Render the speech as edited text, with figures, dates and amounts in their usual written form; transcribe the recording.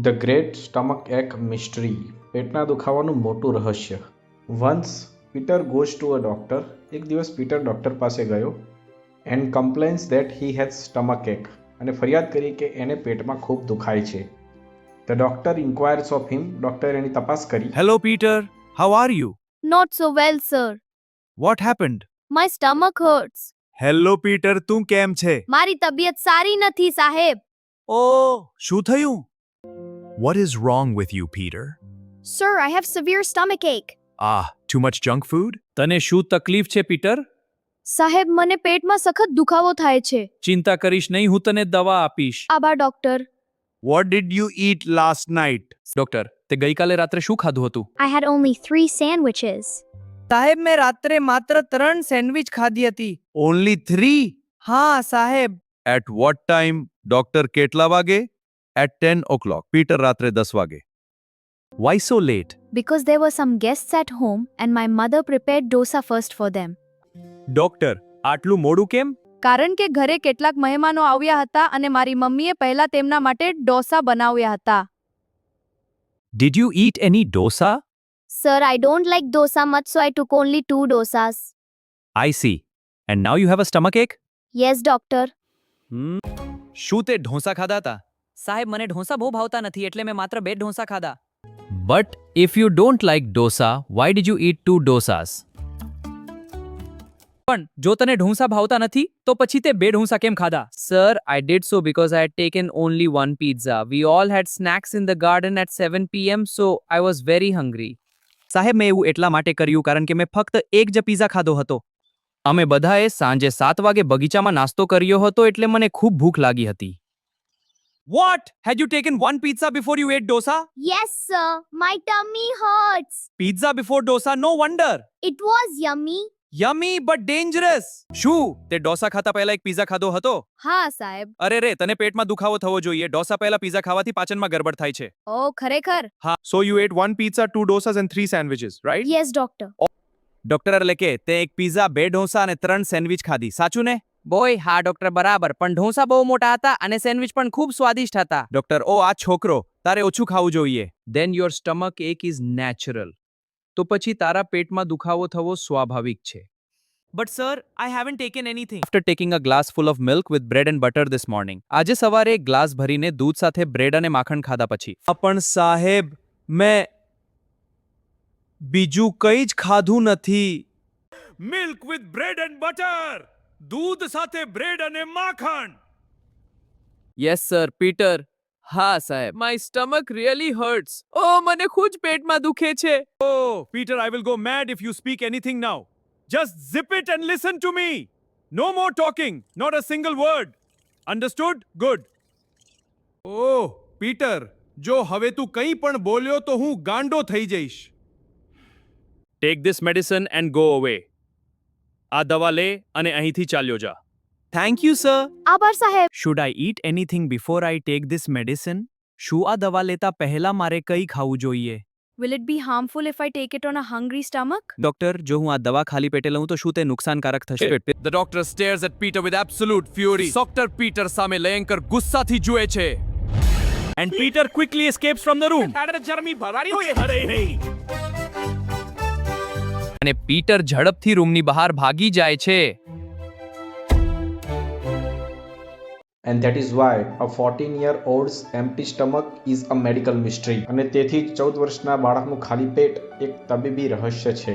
The great stomach એક mystery, પેટના દુખાવાનું મોટું રહસ્ય. Once Peter goes to a doctor. એક દિવસ પીટર ડોક્ટર પાસે ગયો and complains that he has stomach એક, અને ફરિયાદ કરી કે એને પેટમાં ખૂબ દુખાય છે. The doctor inquires of him. ડોક્ટરે એની તપાસ કરી. Hello, Peter. How are you? Not so well, sir. What happened? My stomach hurts. Hello Peter, તું કેમ છે? મારી તબિયત સારી નથી, સાહેબ. ઓહ, શું થયું? What is wrong with you, Peter? Sir, I have severe stomach ache. Too much junk food? તને શું તકલીફ છે પીટર? સાહેબ, મને પેટમાં સખત દુખાવો થાય છે. ચિંતા કરીશ નહીં, હું તને દવા આપીશ. આભાર, doctor. What did you eat last night? Doctor, તે ગઈકાલે રાત્રે શું ખાધું હતું? I had only 3 sandwiches. સાહેબ, મેં રાત્રે માત્ર 3 સેન્ડવિચ ખાધી હતી. Only 3? હા સાહેબ. At what time? ડોક્ટર કેટલા વાગે? At 10 o'clock. પીટર રાત્રે 10 વાગે. Why so late? Because there were some guests at home and my mother prepared dosa first for them. Doctor, આટલું મોડું કેમ? કારણ કે ઘરે કેટલાક મહેમાનો આવ્યા હતા અને મારી મમ્મીએ પહેલા તેમના માટે ડોસા બનાવ્યા હતા. Did you eat any dosa? Sir, I don't like dosa much, so I took only 2 dosas. I see. And now you have a stomach ache? Yes, doctor. શું તે ઢોસા ખાધા હતા? સાહેબ, મને ઢોસા બહુ ભાવતા નથી એટલે મેં માત્ર 2 ઢોસા ખાધા. But if you don't like dosa, why did you eat 2 dosas? પણ જો તને ઢોસા ભાવતા નથી તો પછી તે 2 ઢોસા કેમ ખાધા? Sir, I did so because I had taken only one pizza. We all had snacks in the garden at 7 p.m. so I was very hungry. સાહેબ, મેં એવું એટલા માટે કર્યું કારણ કે મેં ફક્ત એક જ પિઝા ખાધો હતો. અમે બધાએ સાંજે 7 વાગે બગીચામાં નાસ્તો કર્યો હતો એટલે મને ખૂબ ભૂખ લાગી હતી. What? Had you taken one pizza before you ate dosa? Yes, sir. My tummy hurts. Pizza before dosa? No wonder. It was yummy. Yummy but dangerous. શું તે ડોસા ખાતા પહેલા એક પિઝા ખાધો હતો? હા, સાહેબ. અરે રે, તને પેટમાં દુખાવો થવો જોઈએ. ડોસા પહેલા પિઝા ખાવાથી પાચનમાં ગડબડ થાય છે. Oh, ખરેખર? So you ate 1 pizza, 2 dosas and 3 sandwiches, right? Yes, doctor. Doctor એટલે કે તે એક પિઝા, 2 ઢોસા અને 3 સેન્ડવિચ ખાધી. સાચું ને? બોય, હા ડોક્ટર, બરાબર. પણ ઢોસા બહુ મોટા હતા અને સેન્ડવિચ પણ ખૂબ સ્વાદિષ્ટ હતા. ડોક્ટર, ઓ આ છોકરો, તારે ઓછું ખાવું જોઈએ. Then your stomach ache is natural. તો પછી તારા પેટમાં દુખાવો થવો સ્વાભાવિક છે. But sir, I haven't taken anything. After taking a glass full of milk with bread and butter this morning. આજે સવારે એક ગ્લાસ ભરીને દૂધ સાથે બ્રેડ અને માખણ ખાધા પછી. પણ સાહેબ, મેં બીજું કંઈ જ ખાધું નથી. Milk with bread and butter. દૂધ સાથે બ્રેડ અને માખણ. Yes sir, Peter. હા સાહેબ. My stomach really hurts. મને ખૂબ પેટમાં દુખે છે. Oh, Peter, I will go mad if you speak anything now. Just zip it and listen to me. No more talking. Not a single word. Understood? Good. Oh, Peter, જો હવે તું કંઈ પણ બોલ્યો તો હું ગાંડો થઈ જઈશ. Take this medicine and go away. આ દવા લે અને અહીંથી ચાલ્યો જા. Thank you, sir. આભાર, સાહેબ. Should I eat anything before I take this medicine? શું આ દવા લેતા પહેલા મારે કંઈ ખાવું જોઈએ? Will it be harmful if I take it on a hungry stomach? Doctor, જો હું આ દવા ખાલી પેટે લઉં તો શું તે નુકસાનકારક થશે? The doctor stares at Peter with absolute fury. Dr. Peter સામે લયંકર ગુસ્સાથી જુએ છે. And Peter quickly escapes from the room. અને પીટર ઝડપથી રૂમની બહાર ભાગી જાય છે. And that is why a 14-year-old's empty stomach is a medical mystery. અને તેથી જ 14 વર્ષના બાળકનું ખાલી પેટ એક તબીબી રહસ્ય છે.